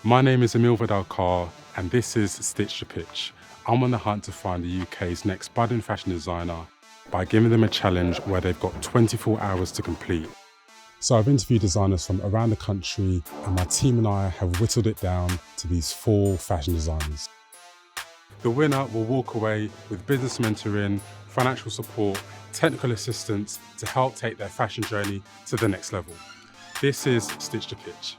My name is Emile Vidal, and this is Stitch to Pitch. I'm on the hunt to find the UK's next budding fashion designer by giving them a challenge where they've got 24 hours to complete. So I've interviewed designers from around the country, and my team and I have whittled it down to these 4 fashion designers. The winner will walk away with business mentoring, financial support, technical assistance to help take their fashion journey to the next level. This is Stitch to Pitch.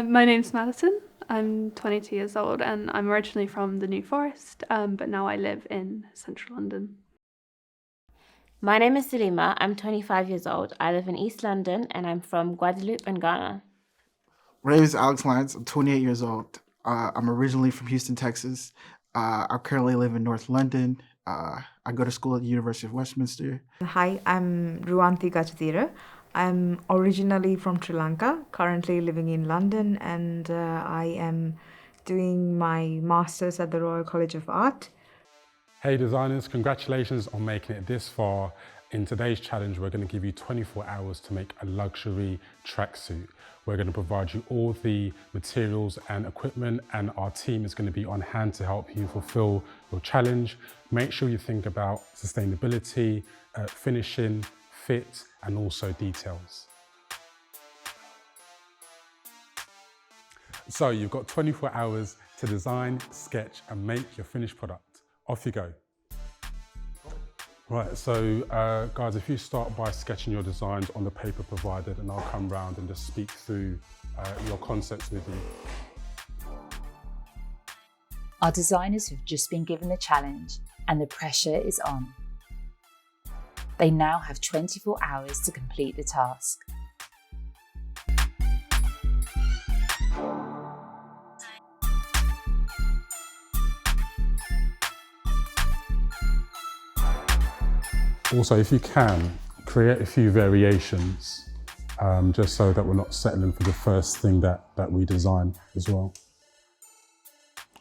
My name's Maddison. I'm 22 years old and I'm originally from the New Forest, but now I live in central London. My name is Salima. I'm 25 years old. I live in East London and I'm from Guadeloupe in Ghana. My name is Alex Lyons. I'm 28 years old. I'm originally from Houston, Texas. I currently live in North London. I go to school at the University of Westminster. Hi, I'm Ruwanthi Gajadeera. I'm originally from Sri Lanka, currently living in London, and I am doing my master's at the Royal College of Art. Hey designers, congratulations on making it this far. In today's challenge, we're going to give you 24 hours to make a luxury tracksuit. We're going to provide you all the materials and equipment, and our team is going to be on hand to help you fulfill your challenge. Make sure you think about sustainability, finishing, fit, and also details. So you've got 24 hours to design, sketch, and make your finished product. Off you go. Right, so guys, if you start by sketching your designs on the paper provided, and I'll come round and just speak through your concepts with you. Our designers have just been given the challenge and the pressure is on. They now have 24 hours to complete the task. Also, if you can, create a few variations, just so that we're not settling for the first thing that we design as well.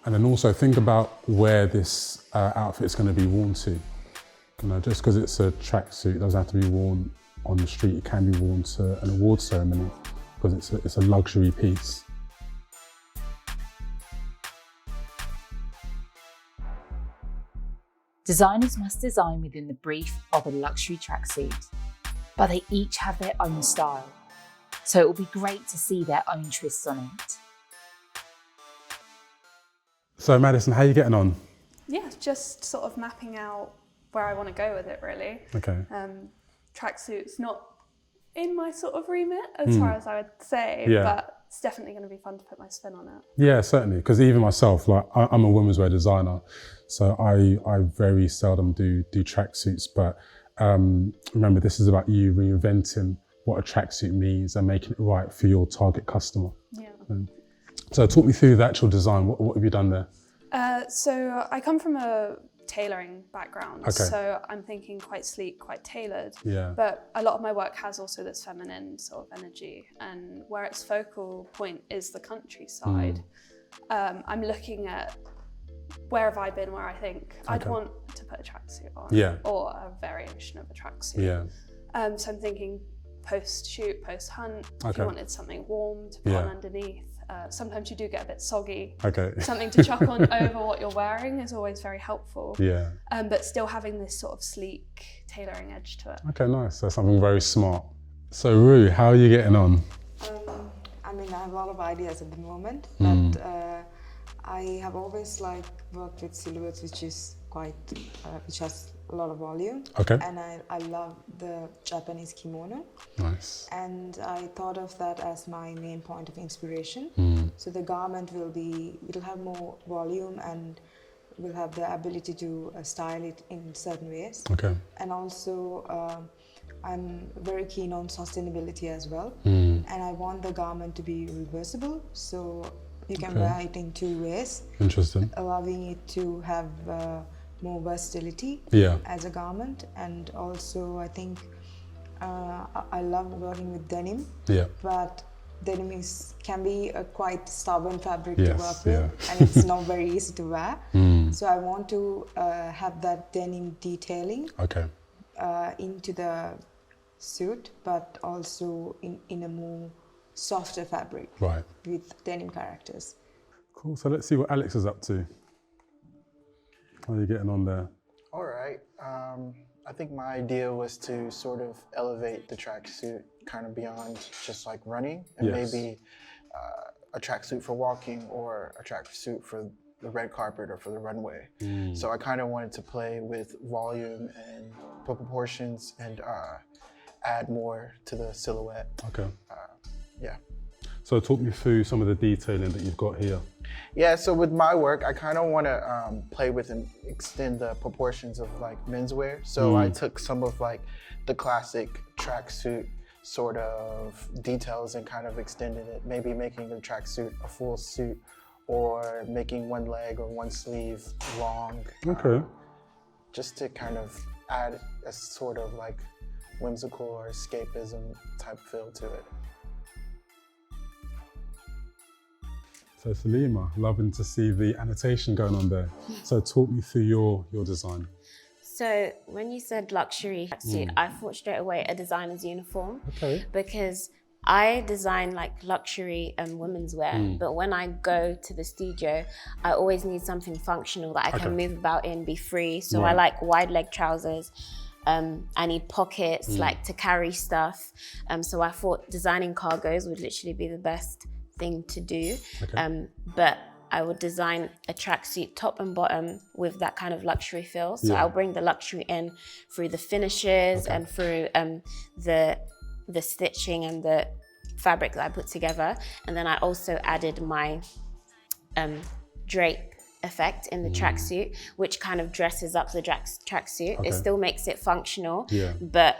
And then also think about where this outfit is going to be worn to. You know, just because it's a tracksuit, it doesn't have to be worn on the street. It can be worn to an award ceremony because it's a luxury piece. Designers must design within the brief of a luxury tracksuit, but they each have their own style, so it will be great to see their own twists on it. So Maddison, how are you getting on? Yeah, just sort of mapping out where I want to go with it, really. Okay. Tracksuit's not in my sort of remit as far as I would say, but it's definitely going to be fun to put my spin on it. Yeah, certainly, because even myself, like I'm a women's wear designer, so I very seldom do tracksuits, but remember, this is about you reinventing what a tracksuit means and making it right for your target customer. Yeah. So talk me through the actual design. What have you done there? So I come from a tailoring background, Okay. so I'm thinking quite sleek, quite tailored. Yeah. But a lot of my work has also this feminine sort of energy, and where its focal point is the countryside. I'm looking at where have I been where I think I'd want to put a tracksuit on, or a variation of a tracksuit. Yeah. So I'm thinking post-shoot, post-hunt, if you wanted something warm to put on underneath. Sometimes you do get a bit soggy. Something to chuck on over what you're wearing is always very helpful. Yeah. But still having this sort of sleek tailoring edge to it. Okay, nice. So something very smart. So Ru, how are you getting on? I have a lot of ideas at the moment, but I have always worked with silhouettes which has a lot of volume. Okay. And I love the Japanese kimono. Nice. And I thought of that as my main point of inspiration. So the garment it'll have more volume and will have the ability to style it in certain ways. Okay. And also I'm very keen on sustainability as well. And I want the garment to be reversible, so you can wear it in 2 ways. Interesting. Allowing it to have more versatility as a garment. And also I think I love working with denim, but denim can be a quite stubborn fabric to work with, and it's not very easy to wear. So I want to have that denim detailing into the suit, but also in a more softer fabric with denim characters. Cool. So let's see what Alex is up to. How are you getting on there? All right. I think my idea was to sort of elevate the tracksuit kind of beyond just like running, and maybe a tracksuit for walking or a tracksuit for the red carpet or for the runway. So I kind of wanted to play with volume and proportions and add more to the silhouette. Okay. Yeah. So talk me through some of the detailing that you've got here. Yeah, so with my work, I kind of want to play with and extend the proportions of like menswear. So I took some of like the classic tracksuit sort of details and kind of extended it, maybe making the tracksuit a full suit or making one leg or one sleeve long. Okay. Just to kind of add a sort of like whimsical or escapism type feel to it. So Salima, loving to see the annotation going on there. So talk me through your design. So when you said luxury suit, I thought straight away a designer's uniform. Okay. Because I design like luxury and women's wear, but when I go to the studio, I always need something functional that I can move about in, be free. So I like wide leg trousers. I need pockets like to carry stuff. So I thought designing cargos would literally be the best thing to do. But I would design a tracksuit top and bottom with that kind of luxury feel. So I'll bring the luxury in through the finishes and through the stitching and the fabric that I put together. And then I also added my drape effect in the tracksuit, which kind of dresses up the tracksuit. It still makes it functional, but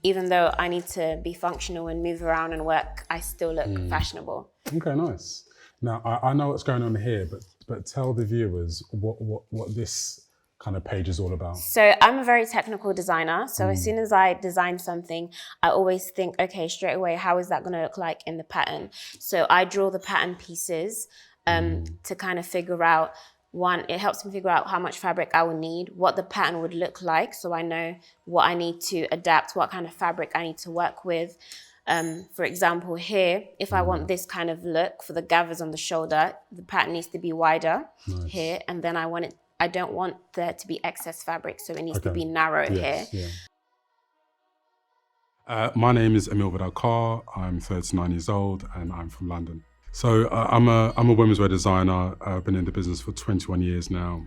even though I need to be functional and move around and work, I still look fashionable. Okay, nice. Now, I know what's going on here, but tell the viewers what this kind of page is all about. So I'm a very technical designer. So as soon as I design something, I always think, okay, straight away, how is that going to look like in the pattern? So I draw the pattern pieces to kind of figure out, one, it helps me figure out how much fabric I will need, what the pattern would look like, so I know what I need to adapt, what kind of fabric I need to work with. For example, here, if I want this kind of look for the gathers on the shoulder, the pattern needs to be wider here, and then I don't want there to be excess fabric, so it needs to be narrow here. My name is Emile Vidal Carr. I'm 39 years old and I'm from London. So I'm a women's wear designer. I've been in the business for 21 years now.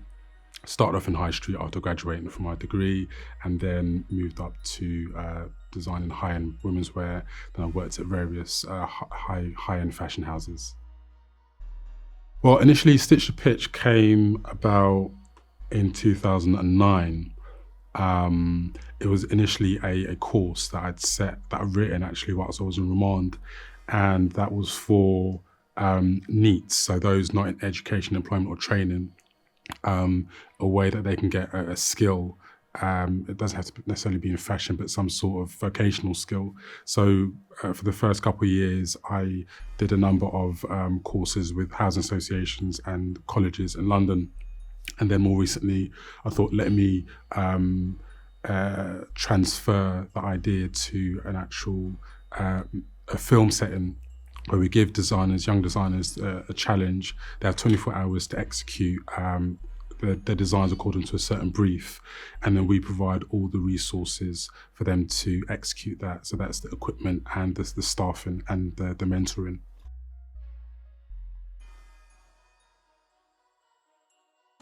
Started off in high street after graduating from my degree, and then moved up to designing high-end women's wear. Then I worked at various high-end fashion houses. Well, initially Stitch to Pitch came about in 2009. It was initially a course that I'd written actually whilst I was in Remand, and that was for NEETs, so those not in education, employment or training, a way that they can get a skill. It doesn't have to necessarily be in fashion, but some sort of vocational skill. So for the first couple of years, I did a number of courses with housing associations and colleges in London. And then more recently, I thought, let me transfer the idea to an actual a film setting where we give designers, young designers, a challenge. They have 24 hours to execute their designs according to a certain brief, and then we provide all the resources for them to execute that. So that's the equipment and the staffing and the mentoring.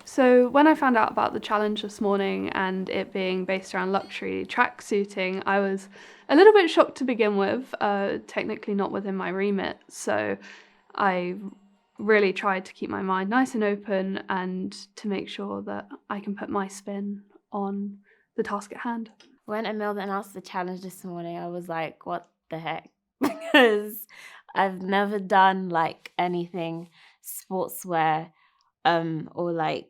So when I found out about the challenge this morning and it being based around luxury tracksuiting, I was a little bit shocked to begin with, technically not within my remit. So I really tried to keep my mind nice and open and to make sure that I can put my spin on the task at hand. When Emile announced the challenge this morning, I was like, what the heck? Because I've never done like anything sportswear or like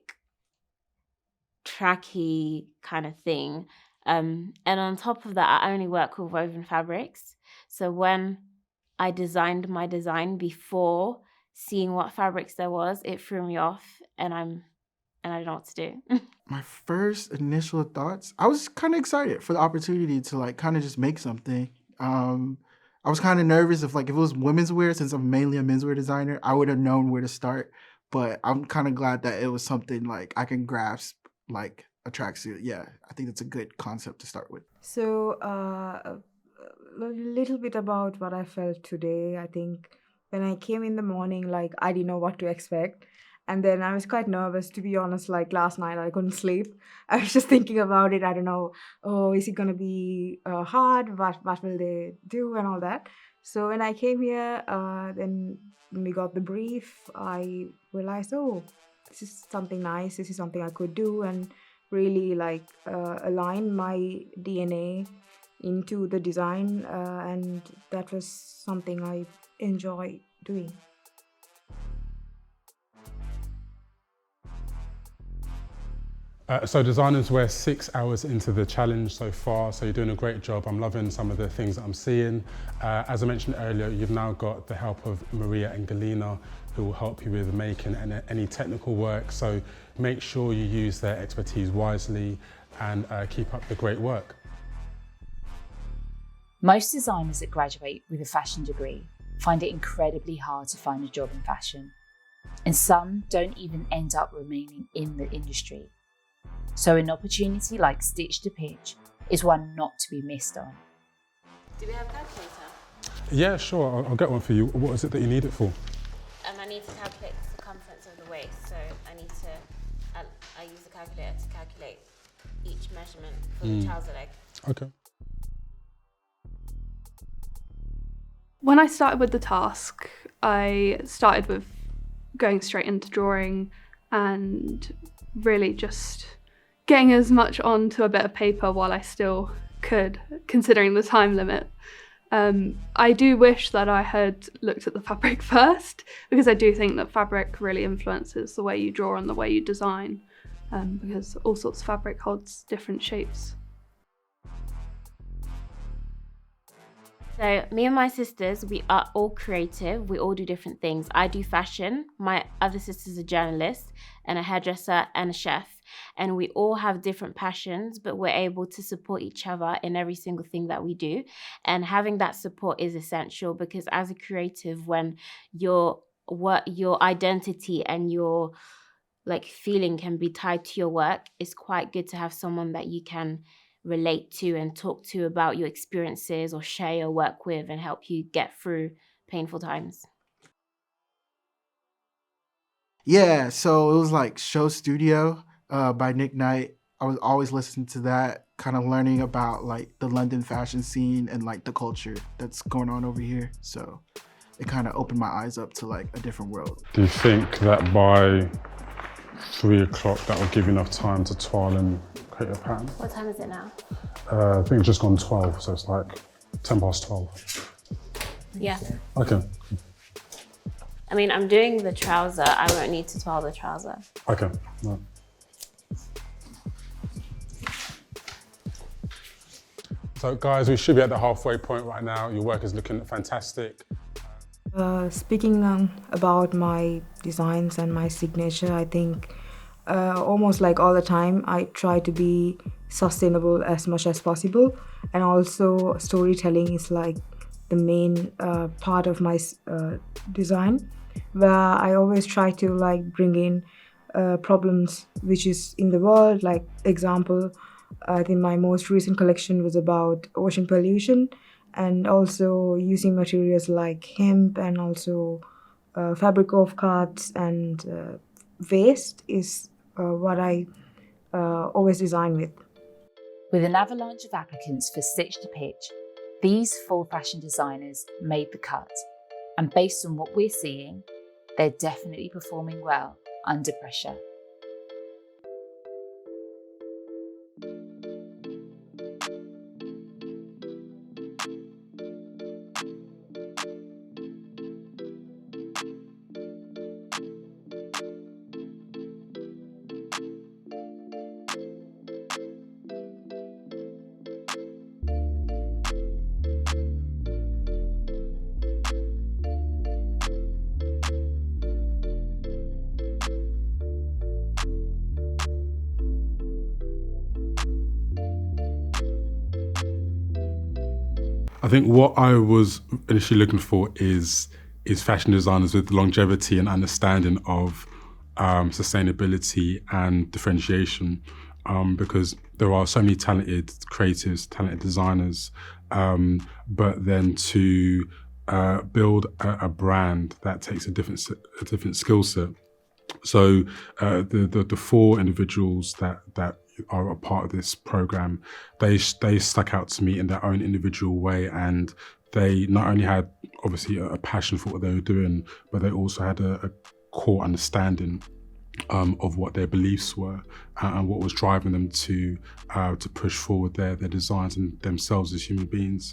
tracky kind of thing. And on top of that, I only work with woven fabrics. So when I designed my design before seeing what fabrics there was, it threw me off, and I don't know what to do. My first initial thoughts, I was kind of excited for the opportunity to like kind of just make something. I was kind of nervous if it was women's wear, since I'm mainly a menswear designer, I would have known where to start. But I'm kind of glad that it was something I can grasp, a tracksuit. Yeah, I think that's a good concept to start with. So a little bit about what I felt today. I think when I came in the morning, I didn't know what to expect. And then I was quite nervous, to be honest. Last night, I couldn't sleep. I was just thinking about it. I don't know, is it going to be hard? What will they do and all that? So when I came here, then when we got the brief, I realized, this is something nice. This is something I could do and really align my DNA into the design. And that was something I enjoy doing. So designers, we're 6 hours into the challenge so far, so you're doing a great job. I'm loving some of the things that I'm seeing. As I mentioned earlier, you've now got the help of Mariya and Galina, who will help you with making any technical work. So make sure you use their expertise wisely and keep up the great work. Most designers that graduate with a fashion degree find it incredibly hard to find a job in fashion, and some don't even end up remaining in the industry. So an opportunity like Stitch to Pitch is one not to be missed on. Do we have a calculator? Yeah, sure, I'll get one for you. What is it that you need it for? I need to calculate the circumference of the waist, so I use the calculator to calculate each measurement for the trouser leg. Okay. When I started with the task, I started with going straight into drawing and really just getting as much onto a bit of paper while I still could, considering the time limit. I do wish that I had looked at the fabric first, because I do think that fabric really influences the way you draw and the way you design, because all sorts of fabric holds different shapes. So me and my sisters, we are all creative. We all do different things. I do fashion. My other sister's a journalist and a hairdresser and a chef. And we all have different passions, but we're able to support each other in every single thing that we do. And having that support is essential, because as a creative, when your identity and your feeling can be tied to your work, it's quite good to have someone that you can relate to and talk to about your experiences, or share your work with and help you get through painful times. Yeah, so it was Show Studio by Nick Knight. I was always listening to that, kind of learning about the London fashion scene and the culture that's going on over here. So it kind of opened my eyes up to a different world. Do you think that by 3 o'clock that will give you enough time to toil and create a pattern? What time is it now? I think it's just gone 12, so it's 10 past 12. Yeah. Okay. I mean, I'm doing the trouser. I won't need to twirl the trouser. Okay. Right. So guys, we should be at the halfway point right now. Your work is looking fantastic. Speaking about my designs and my signature, I think almost all the time I try to be sustainable as much as possible, and also storytelling is the main part of my design, where I always try to bring in problems which is in the world. Example, I think my most recent collection was about ocean pollution, and also using materials like hemp and also fabric offcuts and waste is what I always design with. With an avalanche of applicants for Stitch to Pitch, these 4 fashion designers made the cut. And based on what we're seeing, they're definitely performing well under pressure. I think what I was initially looking for is fashion designers with longevity and understanding of sustainability and differentiation, because there are so many talented creatives, talented designers, but then to build a brand that takes a different skill set. So the four individuals that are a part of this program, they stuck out to me in their own individual way, and they not only had obviously a passion for what they were doing, but they also had a core understanding of what their beliefs were and what was driving them to push forward their designs and themselves as human beings.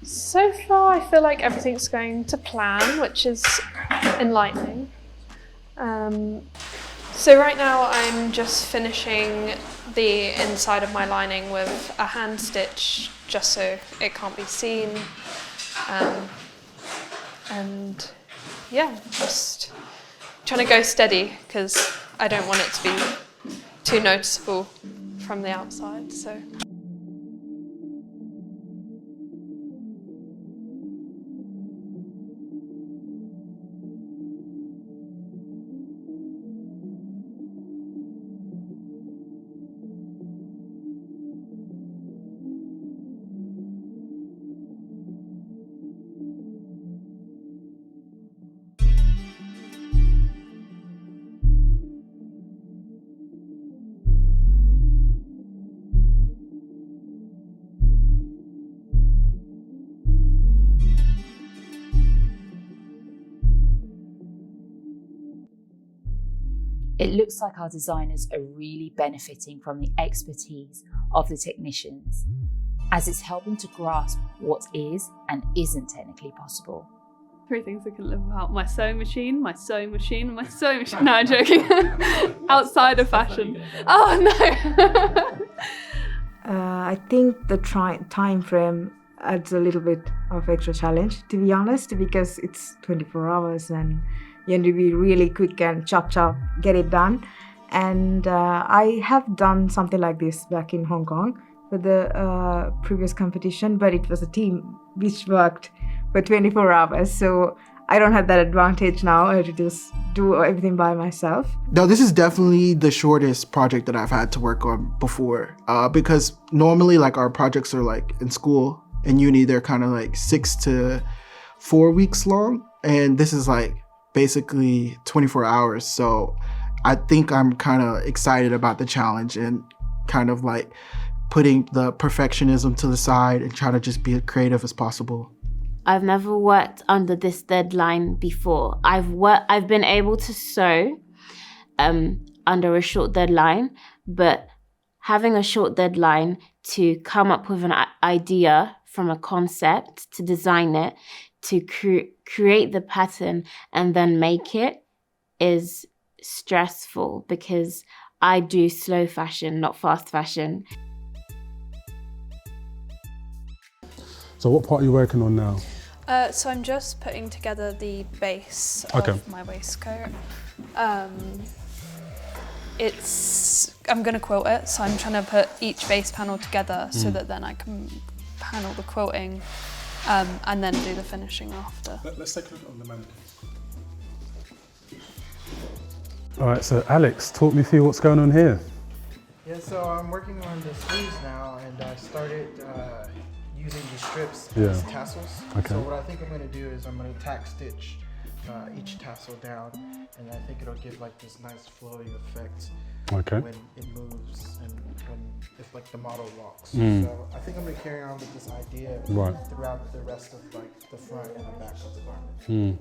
So far, I feel like everything's going to plan, which is enlightening. So right now I'm just finishing the inside of my lining with a hand stitch, just so it can't be seen. And yeah, just trying to go steady because I don't want it to be too noticeable from the outside. So. It looks like our designers are really benefiting from the expertise of the technicians, as it's helping to grasp what is and isn't technically possible. 3 things I can live without: my sewing machine, my sewing machine, and my sewing machine. No, I'm joking. Outside of fashion. Oh no! I think the time frame adds a little bit of extra challenge, to be honest, because it's 24 hours and you have to be really quick and chop, get it done. And I have done something like this back in Hong Kong for the previous competition, but it was a team which worked for 24 hours. So I don't have that advantage now. I have to just do everything by myself. No, this is definitely the shortest project that I've had to work on before, because normally like our projects are like in school and uni, they're kind of like 6 to 4 weeks long. And this is like basically 24 hours. So I think I'm kind of excited about the challenge and kind of like putting the perfectionism to the side and trying to just be as creative as possible. I've never worked under this deadline before. I've been able to sew under a short deadline, but having a short deadline to come up with an idea from a concept, to design it, to create the pattern and then make it is stressful, because I do slow fashion, not fast fashion. So what part are you working on now? So I'm just putting together the base of my waistcoat. I'm going to quilt it, so I'm trying to put each base panel together so that then I can panel the quilting and then do the finishing after. Let's take a look on the mannequins. All right, so Alex, talk me through what's going on here. Yeah, so I'm working on the sleeves now, and I started using the strips as tassels. Okay. So what I think I'm going to do is I'm going to tack stitch each tassel down, and I think it'll give like this nice flowy effect when it moves and if like the model walks. So I think I'm going to carry on with this idea throughout the rest of like the front and the back of the garment.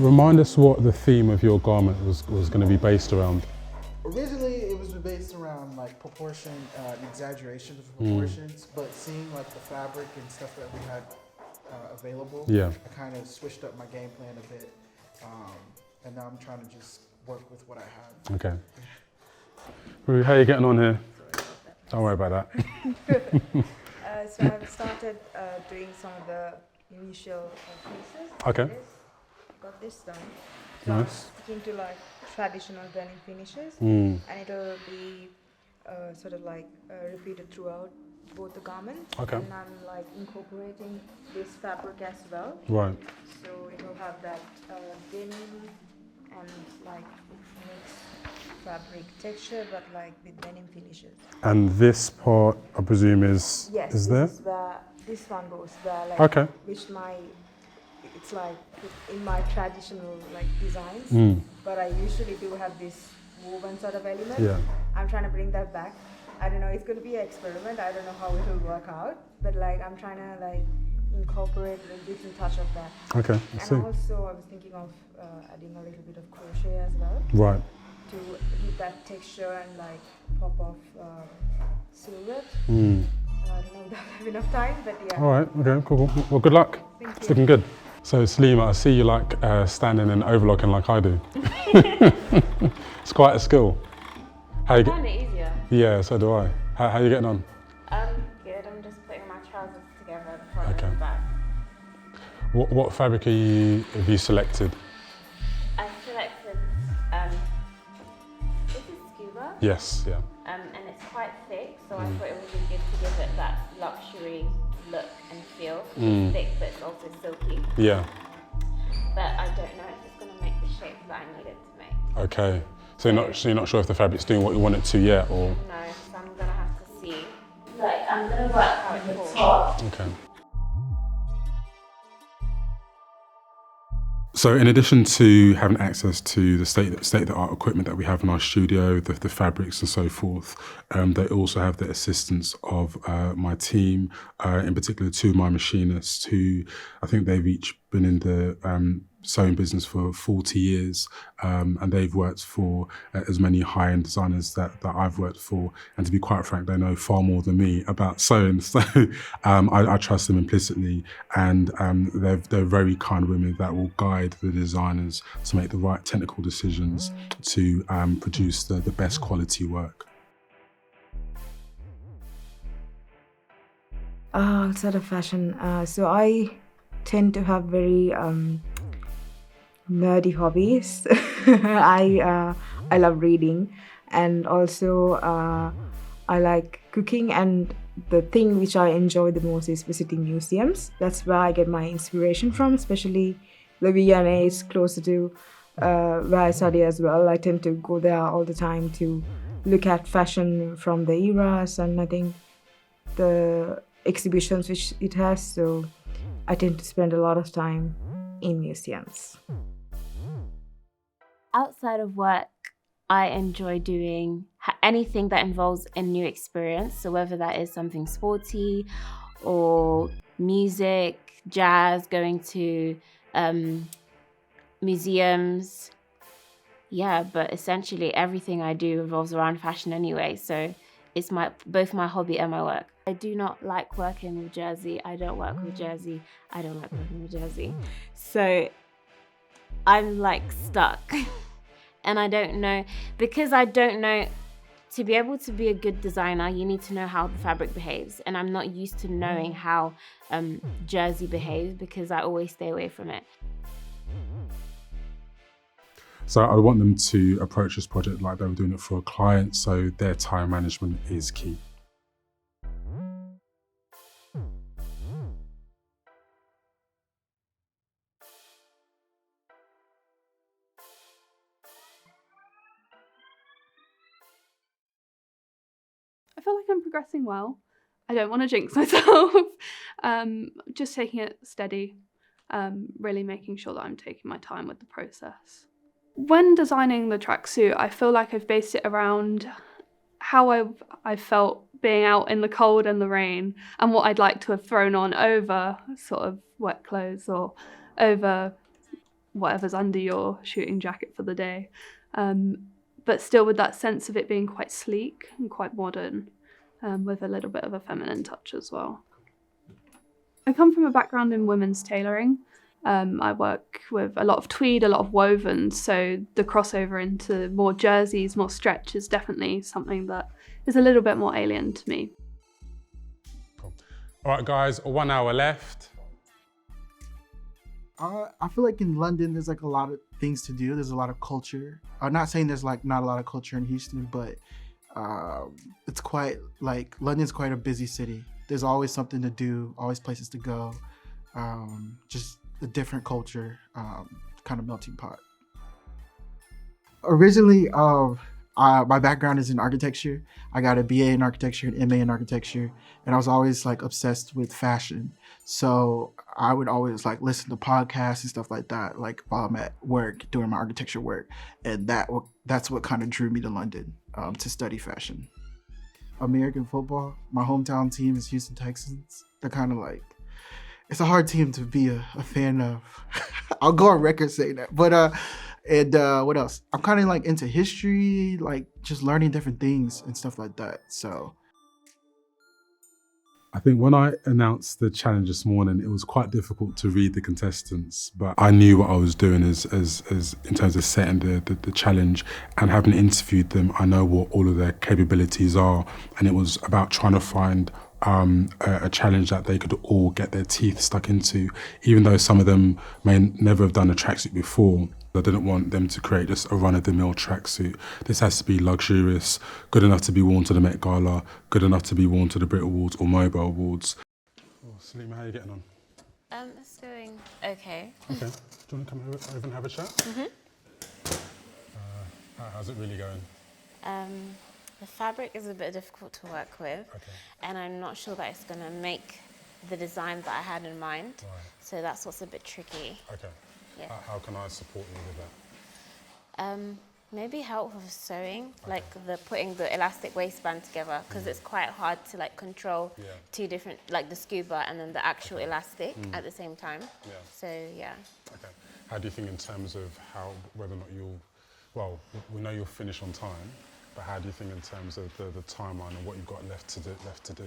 Remind us what the theme of your garment was going to be based around. Originally, it was based around like proportion, exaggeration of proportions, but seeing like the fabric and stuff that we had available, I kind of switched up my game plan a bit, and now I'm trying to just work with what I have. Okay. Rue, how are you getting on here? Don't worry about that. So I've started doing some of the initial pieces. Okay. Got this done. Nice. Sticking to like traditional denim finishes, and it'll be sort of like repeated throughout both the garments. Okay. And I'm like incorporating this fabric as well. Right. So it will have that denim and like mixed fabric texture, but like with denim finishes. And this part, I presume, is there? Is where this one goes where like Okay. it's like in my traditional like designs, but I usually do have this woven sort of element. Yeah. I'm trying to bring that back. I don't know, it's going to be an experiment. I don't know how it will work out, but like I'm trying to like incorporate a different touch of that. Okay. And also I was thinking of adding a little bit of crochet as well. Right. To give that texture and like pop off silhouette. I don't know if I have enough time, but yeah. All right. Okay. Cool. Well, good luck. Thank you. It's looking good. So Salima, I see you like standing and overlocking like I do. It's quite a skill. I find it easier. Yeah, so do I. How are you getting on? Good. I'm just putting my trousers together, the front and the back. What fabric have you selected? I selected, this is scuba. Yes, yeah. And it's quite thick, so I thought it would be good to give it that luxury look and feel. It's thick, but it's also silky. Yeah. But I don't know if it's going to make the shape that I need it to make. Okay. So you're not sure if the fabric's doing what you want it to yet, or? No, so I'm going to have to see. Like, I'm going to work how it falls. Top. Okay. So in addition to having access to the state-of-the-art equipment that we have in our studio, the fabrics and so forth, they also have the assistance of my team, in particular two of my machinists who I think they've each been in the sewing business for 40 years, and they've worked for as many high-end designers that I've worked for, and to be quite frank, they know far more than me about sewing, so I trust them implicitly, and they're very kind women that will guide the designers to make the right technical decisions to produce the best quality work. Outside of fashion, so I tend to have very nerdy hobbies. I love reading, and also I like cooking, and the thing which I enjoy the most is visiting museums. That's where I get my inspiration from, especially the V&A is closer to where I study as well. I tend to go there all the time to look at fashion from the eras, and I think the exhibitions which it has, so I tend to spend a lot of time in museums. Outside of work, I enjoy doing anything that involves a new experience. So whether that is something sporty or music, jazz, going to museums. Yeah, but essentially everything I do revolves around fashion anyway. So it's both my hobby and my work. I do not like working with jersey. I don't work with jersey. I don't like working with jersey. So I'm like stuck. And I don't know, because I don't know, to be able to be a good designer, you need to know how the fabric behaves. And I'm not used to knowing how jersey behaves because I always stay away from it. So I want them to approach this project like they were doing it for a client, so their time management is key. I feel like I'm progressing well. I don't want to jinx myself. Just taking it steady, really making sure that I'm taking my time with the process. When designing the tracksuit, I feel like I've based it around how I felt being out in the cold and the rain, and what I'd like to have thrown on over sort of wet clothes or over whatever's under your shooting jacket for the day. But still with that sense of it being quite sleek and quite modern, with a little bit of a feminine touch as well. I come from a background in women's tailoring. I work with a lot of tweed, a lot of wovens, so the crossover into more jerseys, more stretch is definitely something that is a little bit more alien to me. Cool. All right, guys, 1 hour left. I feel like in London, there's like a lot of things to do. There's a lot of culture. I'm not saying there's like not a lot of culture in Houston, but it's quite like London's quite a busy city. There's always something to do, always places to go. Just a different culture, kind of melting pot. Originally, my background is in architecture. I got a BA in architecture and MA in architecture, and I was always like obsessed with fashion. So I would always like listen to podcasts and stuff like that, like while I'm at work doing my architecture work, and that's what kind of drew me to London to study fashion. American football, my hometown team is Houston Texans. They're kind of like, it's a hard team to be a fan of. I'll go on record saying that, but what else? I'm kind of like into history, like just learning different things and stuff like that. So I think when I announced the challenge this morning, it was quite difficult to read the contestants, but I knew what I was doing as in terms of setting the challenge, and having interviewed them, I know what all of their capabilities are, and it was about trying to find a challenge that they could all get their teeth stuck into, even though some of them may never have done a tracksuit before. I didn't want them to create just a run-of-the-mill tracksuit. This has to be luxurious, good enough to be worn to the Met Gala, good enough to be worn to the Brit Awards or Mobile Awards. Oh, Salima, how are you getting on? It's going okay. Okay. Do you want to come over and have a chat? Mm-hmm. How's it really going? The fabric is a bit difficult to work with, Okay. and I'm not sure that it's going to make the design that I had in mind. Right. So that's what's a bit tricky. Okay. Yeah. How can I support you with that? Maybe help with sewing, like putting the elastic waistband together, because it's quite hard to like control two different, like the scuba and then the actual elastic at the same time. Yeah. So yeah. Okay. How do you think in terms of whether or not well, we know you'll finish on time, but how do you think in terms of the timeline and what you've got left to do?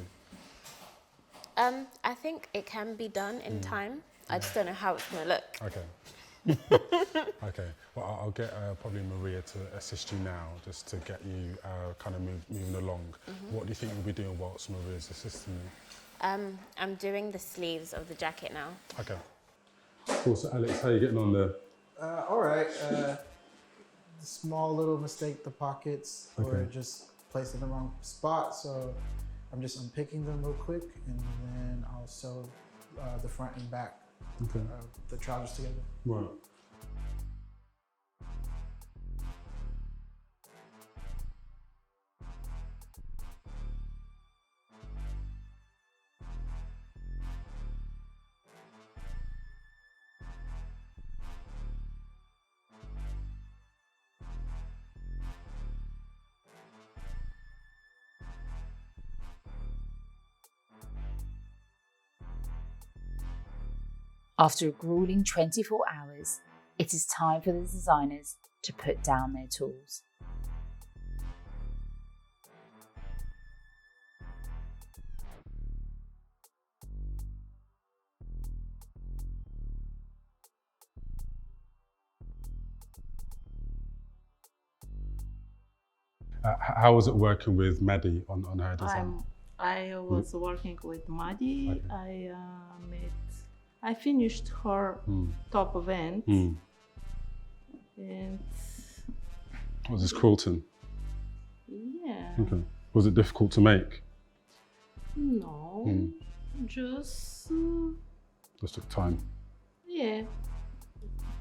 I think it can be done in time. I just don't know how it's going to look. Okay. Okay. Well, I'll get probably Mariya to assist you now, just to get you kind of moving along. What do you think you'll be doing whilst Mariya's assisting you? I'm doing the sleeves of the jacket now. Okay. Cool. So, Alex, how are you getting on there? all right. Small little mistake, the pockets were just placed in the wrong spot. So I'm just unpicking them real quick, and then I'll sew the front and back the trousers together. Right. After a grueling 24 hours, it is time for the designers to put down their tools. How was it working with Maddie on her design? I was working with Maddie. Okay. I finished her top event. And Was this quilting? Yeah. Okay. Was it difficult to make? No, just took time. Yeah,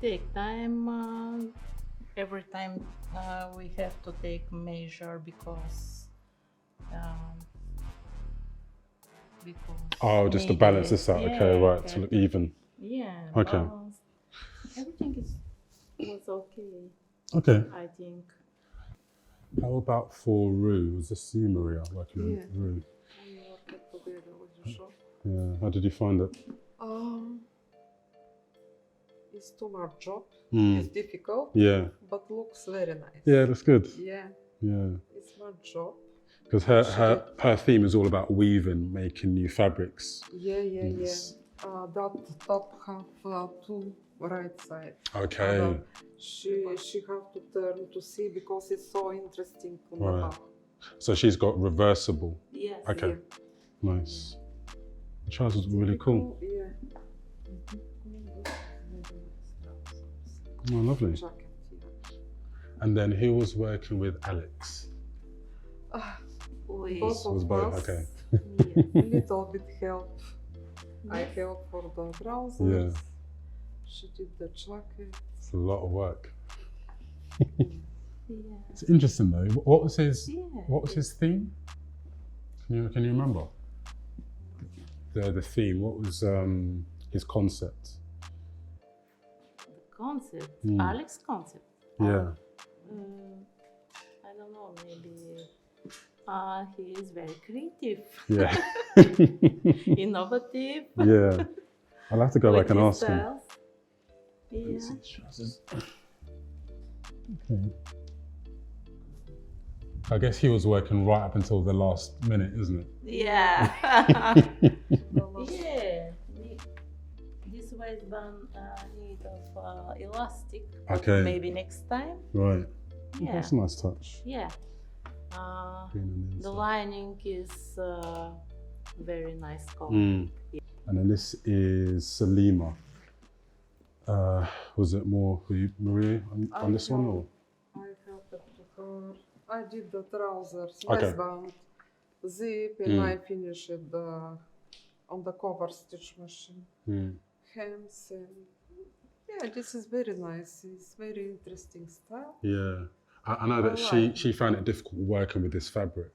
take time. Every time we have to take measure because oh, just to balance this out. Okay, right, to look even. Yeah. Okay. Everything was okay. Okay. I think. How about for Rue? Was this you, Mariya, working with Rue? We worked together with the shop. Yeah. How did you find it? It's too much job. It's difficult. Yeah. But looks very nice. Yeah, that's good. Yeah. Yeah. It's much job. Because her theme is all about weaving, making new fabrics. Yeah. That top have two right side. Okay. She have to turn to see because it's so interesting on the back. So she's got reversible. Yes. Okay. Yeah. Nice. The trousers were really cool. Yeah. Oh, lovely. Jacket, yeah. And then who was working with Alex? Both was of both, us. okay. A little bit help. I help for the trousers. She did the jacket. It's a lot of work. Yeah. It's interesting though. What was his theme? Can you remember? The theme. What was his concept? The concept, Alex's concept. Yeah. I don't know, maybe he is very creative. Yeah. Innovative. Yeah. I'll have to go back and ask him. Yeah. Okay. I guess he was working right up until the last minute, isn't it? Yeah. Yeah. This waistband need of elastic. Okay. Maybe next time. Right. Yeah. That's a nice touch. Yeah. The lining is very nice color. Yeah. And then this is Salima. Was it more for you, Mariya, on this one? Or? I helped to her. I did the trousers, Okay. waistband, zip, and I finished on the cover stitch machine. Hems and yeah, this is very nice. It's very interesting style. Yeah. I know that she found it difficult working with this fabric.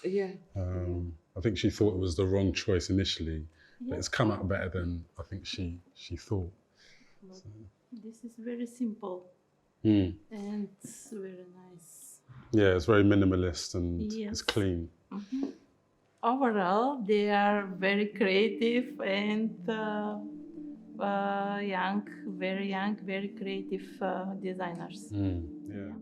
Yeah. I think she thought it was the wrong choice initially, but it's come out better than I think she thought. So. This is very simple Mm. and very nice. Yeah, it's very minimalist and it's clean. Mm-hmm. Overall, they are very creative and young, very creative designers. Yeah.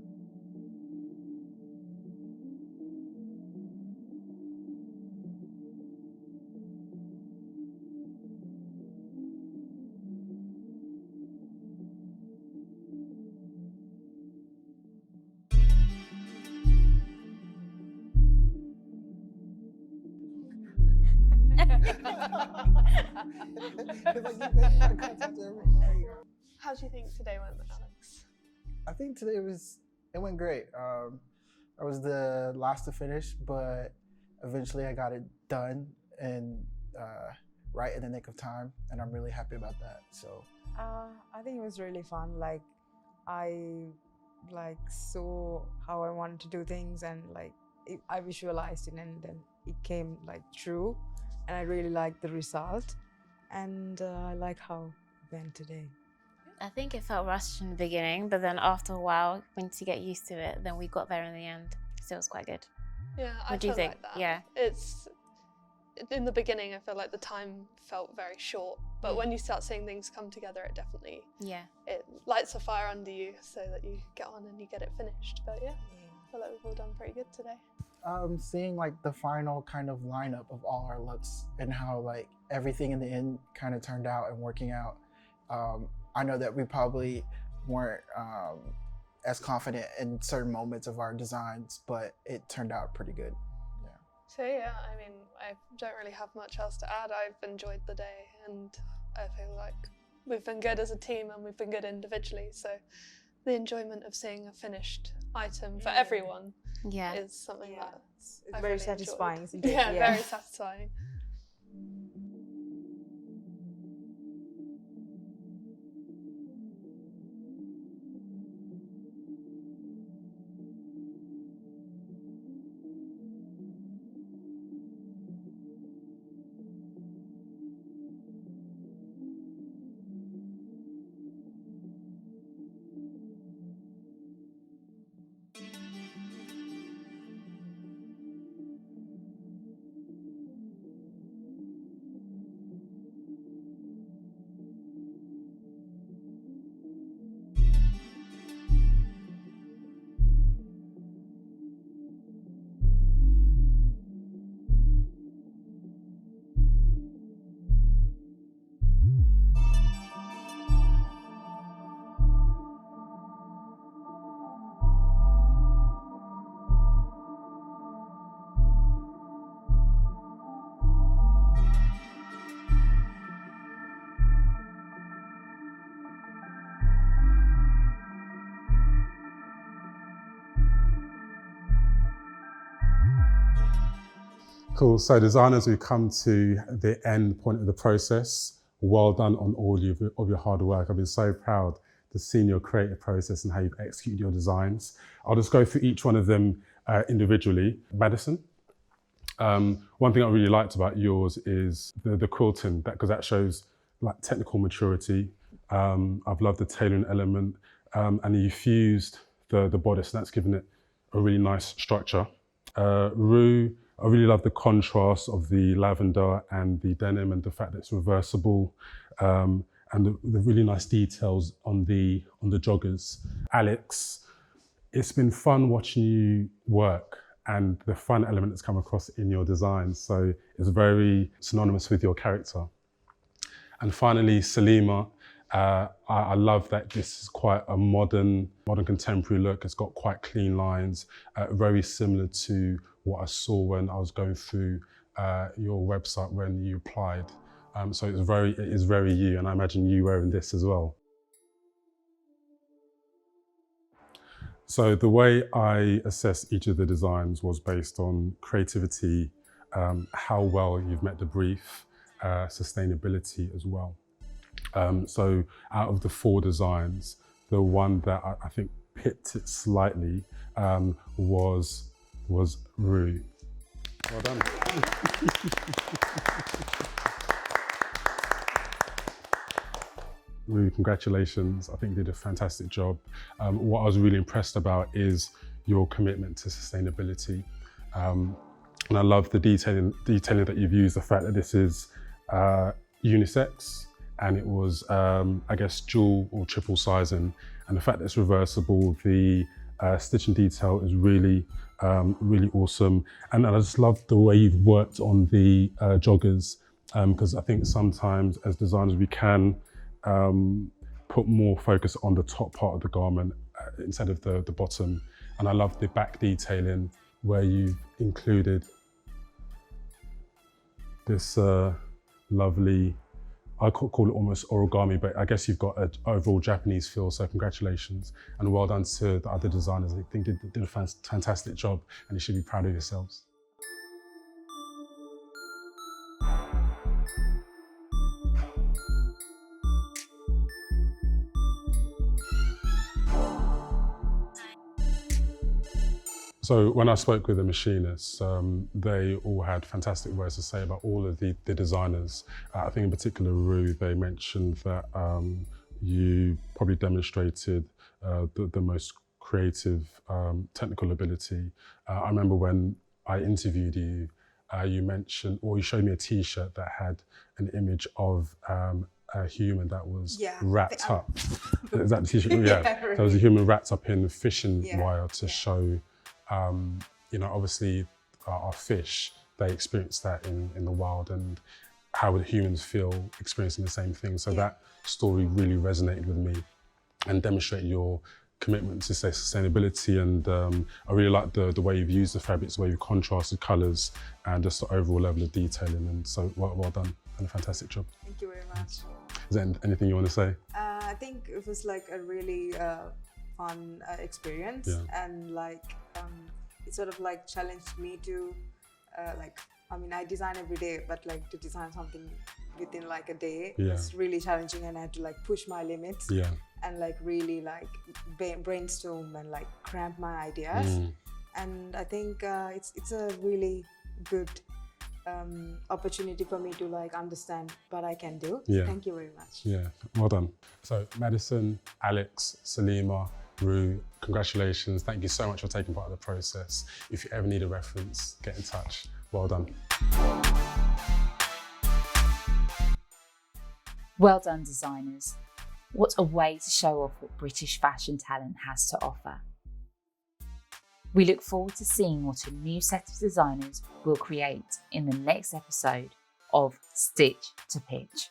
How do you think today went, Alex? I think today it went great. I was the last to finish, but eventually I got it done and right in the nick of time, and I'm really happy about that. So I think it was really fun. Like I saw how I wanted to do things, and I visualized it, and then it came true, and I really liked the result, and I like how it went today. I think it felt rushed in the beginning, but then after a while, once you get used to it, then we got there in the end. So it was quite good. Yeah, What do you think? like that. Yeah. It's in the beginning, I feel like the time felt very short, but when you start seeing things come together, it definitely it lights a fire under you so that you get on and you get it finished. But yeah, I feel like we've all done pretty good today. Seeing the final kind of lineup of all our looks and how everything in the end kind of turned out and working out. I know that we probably weren't as confident in certain moments of our designs, but it turned out pretty good. Yeah. So yeah, I mean, I don't really have much else to add. I've enjoyed the day, and I feel like we've been good as a team and we've been good individually. So the enjoyment of seeing a finished item for everyone is something that's it's very satisfying, isn't it? Yeah, very satisfying. Cool. So designers, we've come to the end point of the process. Well done on all of your hard work. I've been so proud to see your creative process and how you've executed your designs. I'll just go through each one of them individually. Maddison, one thing I really liked about yours is the quilting, because that shows like technical maturity. I've loved the tailoring element, and you fused the bodice, and that's given it a really nice structure. Ru, I really love the contrast of the lavender and the denim and the fact that it's reversible, and the really nice details on the joggers. Alex, it's been fun watching you work and the fun element that's come across in your designs. So it's very synonymous with your character. And finally, Salima, I love that this is quite a modern contemporary look. It's got quite clean lines, very similar to what I saw when I was going through your website when you applied. So it is very you, and I imagine you wearing this as well. So the way I assessed each of the designs was based on creativity, how well you've met the brief, sustainability as well. So out of the 4 designs, the one that I think pipped it slightly was Ru. Well done. Ru, congratulations. I think you did a fantastic job. What I was really impressed about is your commitment to sustainability. And I love the detailing that you've used, the fact that this is unisex, and it was, I guess, dual or triple sizing. And the fact that it's reversible, the stitching detail is really, really awesome. And I just love the way you've worked on the joggers, because I think sometimes as designers, we can put more focus on the top part of the garment instead of the bottom. And I love the back detailing where you've included this lovely, I could call it almost origami, but I guess you've got an overall Japanese feel, so congratulations. And well done to the other designers. I think they did a fantastic job, and you should be proud of yourselves. So when I spoke with the machinists, they all had fantastic words to say about all of the designers. I think in particular, Ru, they mentioned that you probably demonstrated the most creative technical ability. I remember when I interviewed you, you mentioned, or you showed me a T-shirt that had an image of a human that was wrapped up. Is that the T-shirt? Yeah, there was a human wrapped up in fishing wire to show, you know, obviously our fish, they experience that in the wild, and how would humans feel experiencing the same thing? So that story really resonated with me and demonstrated your commitment to sustainability. And I really like the way you've used the fabrics, the way you've contrasted colours, and just the overall level of detailing. And so well done and a fantastic job. Thank you very much. Is there anything you want to say? I think it was like a really fun experience, and like it sort of like challenged me to I mean, I design every day, but like to design something within like a day was really challenging, and I had to like push my limits and like really like brainstorm and like cramp my ideas. And I think it's a really good opportunity for me to like understand what I can do. Thank you very much. Yeah, well done. So Maddison, Alex, Salima, Ru, congratulations. Thank you so much for taking part of the process. If you ever need a reference, get in touch. Well done. Well done, designers. What a way to show off what British fashion talent has to offer. We look forward to seeing what a new set of designers will create in the next episode of Stitch to Pitch.